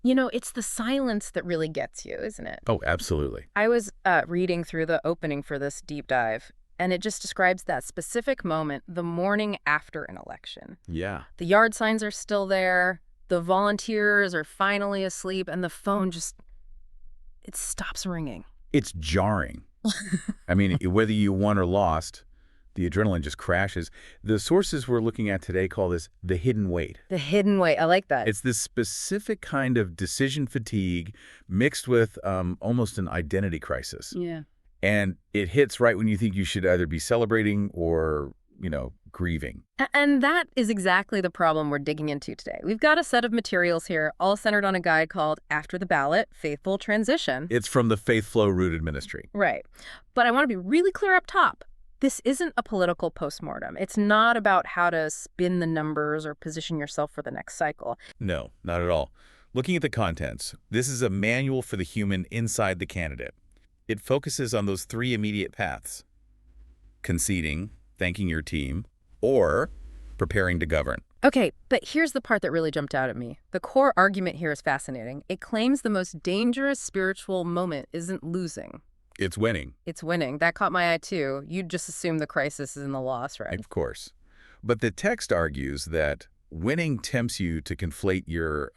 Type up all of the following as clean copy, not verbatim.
You know, it's the silence that really gets you, isn't it? Oh, absolutely. I was reading through the opening for this deep dive, and it just describes that specific moment the morning after an election. Yeah. The yard signs are still there, the volunteers are finally asleep, and the phone just, it stops ringing. It's jarring. I mean, whether you won or lost, the adrenaline just crashes. The sources we're looking at today call this the hidden weight. The hidden way. I like that. It's this specific kind of decision fatigue mixed with almost an identity crisis. Yeah. And it hits right when you think you should either be celebrating or, grieving. And that is exactly the problem we're digging into today. We've got a set of materials here, all centered on a guide called After the Ballot, Faithful Transition. It's from the FaithFlow rooted ministry. Right. But I want to be really clear up top. This isn't a political postmortem. It's not about how to spin the numbers or position yourself for the next cycle. No, not at all. Looking at the contents, this is a manual for the human inside the candidate. It focuses on those three immediate paths: conceding, thanking your team, or preparing to govern. Okay, but here's the part that really jumped out at me. The core argument here is fascinating. It claims the most dangerous spiritual moment isn't losing. It's winning, It's winning. That caught my eye, too. You'd just assume the crisis is in the loss, right? of course. But the text argues that winning tempts you to conflate your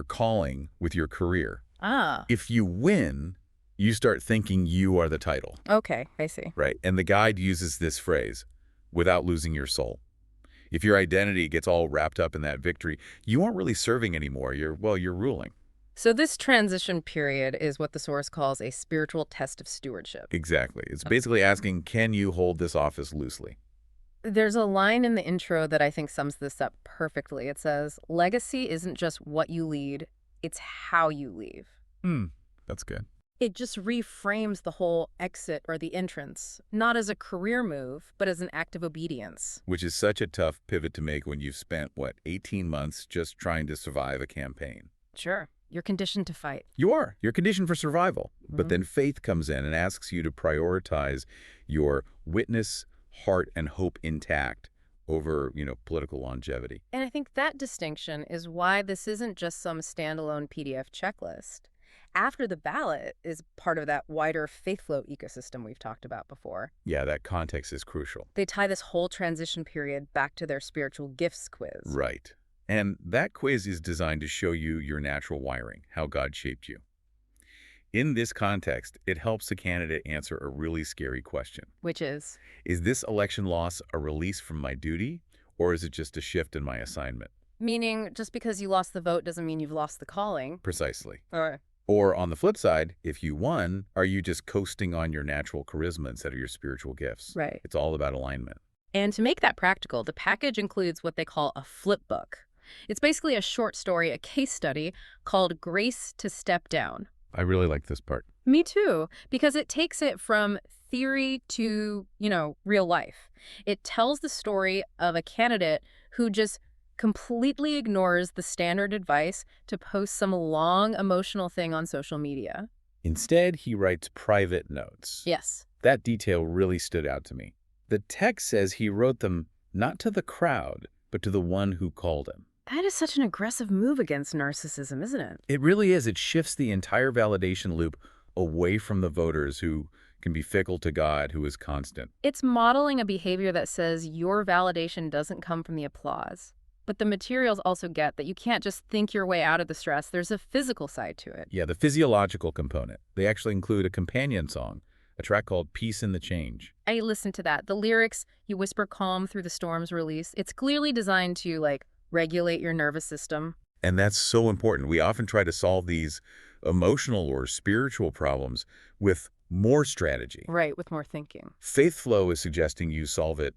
calling with your career. Ah, If you win, you start thinking you are the title, okay, I see. right? And the guide uses this phrase, without losing your soul. If your identity gets all wrapped up in that victory, you aren't really serving anymore. You're ruling. So this transition period is what the source calls a spiritual test of stewardship. Exactly. It's basically asking, can you hold this office loosely? There's a line in the intro that I think sums this up perfectly. It says, legacy isn't just what you lead, it's how you leave. That's good. It just reframes the whole exit or the entrance, not as a career move, but as an act of obedience. Which is such a tough pivot to make when you've spent, 18 months just trying to survive a campaign. Sure, you're conditioned to fight. You are. You're conditioned for survival. But Mhm. then faith comes in and asks you to prioritize your witness, heart, and hope intact over, political longevity. And I think that distinction is why this isn't just some standalone PDF checklist. After the Ballot is part of that wider FaithFlow ecosystem we've talked about before. Yeah, that context is crucial. They tie this whole transition period back to their spiritual gifts quiz. Right. And that quiz is designed to show you your natural wiring, how God shaped you. In this context, it helps the candidate answer a really scary question. Which is, Is this election loss a release from my duty, or is it just a shift in my assignment? meaning just because you lost the vote doesn't mean you've lost the calling. Precisely. Or Or on the flip side, if you won, are you just coasting on your natural charisma instead of your spiritual gifts? Right. It's all about alignment. And to make that practical, the package includes what they call a flip book. It's basically a short story, a case study called Grace to Step Down. I really like this part. Me too, because it takes it from theory to, real life. It tells the story of a candidate who just completely ignores the standard advice to post some long emotional thing on social media. Instead, he writes private notes. Yes. That detail really stood out to me. The text says he wrote them not to the crowd, but to the one who called him. That is such an aggressive move against narcissism, isn't it? It really is. It shifts the entire validation loop away from the voters who can be fickle to God, who is constant. It's modeling a behavior that says your validation doesn't come from the applause. But the materials also get that you can't just think your way out of the stress. There's a physical side to it. Yeah, the physiological component. They actually include a companion song, a track called Peace in the Change. I listened to that. The lyrics, you whisper calm through the storm's release. It's clearly designed to, regulate your nervous system. And that's so important. We often try to solve these emotional or spiritual problems with more strategy. Right, with more thinking. FaithFlow is suggesting you solve it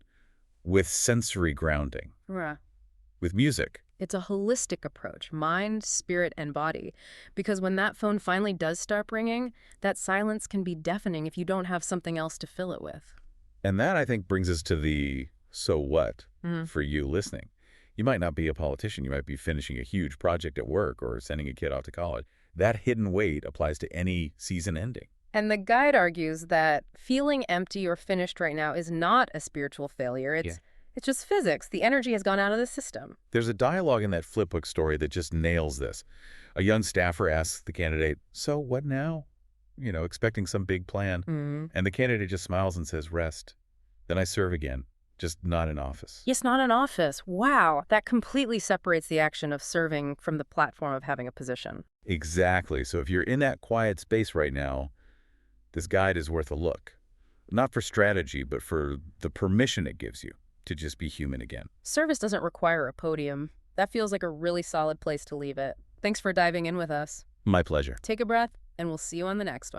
with sensory grounding, Yeah. with music. It's a holistic approach, mind, spirit, and body. Because when that phone finally does stop ringing, that silence can be deafening if you don't have something else to fill it with. And that, I think, brings us to the so what for you listening. You might not be a politician. You might be finishing a huge project at work or sending a kid off to college. That hidden weight applies to any season ending. And the guide argues that feeling empty or finished right now is not a spiritual failure. It's just physics. The energy has gone out of the system. There's a dialogue in that flipbook story that just nails this. A young staffer asks the candidate, "So what now?" Expecting some big plan. Mm. And the candidate just smiles and says, "Rest. Then I serve again, just not in office." Yes, not an office. Wow, that completely separates the action of serving from the platform of having a position. Exactly. So if you're in that quiet space right now, this guide is worth a look. Not for strategy, but for the permission it gives you to just be human again. Service doesn't require a podium. That feels like a really solid place to leave it. Thanks for diving in with us. My pleasure. Take a breath, and we'll see you on the next one.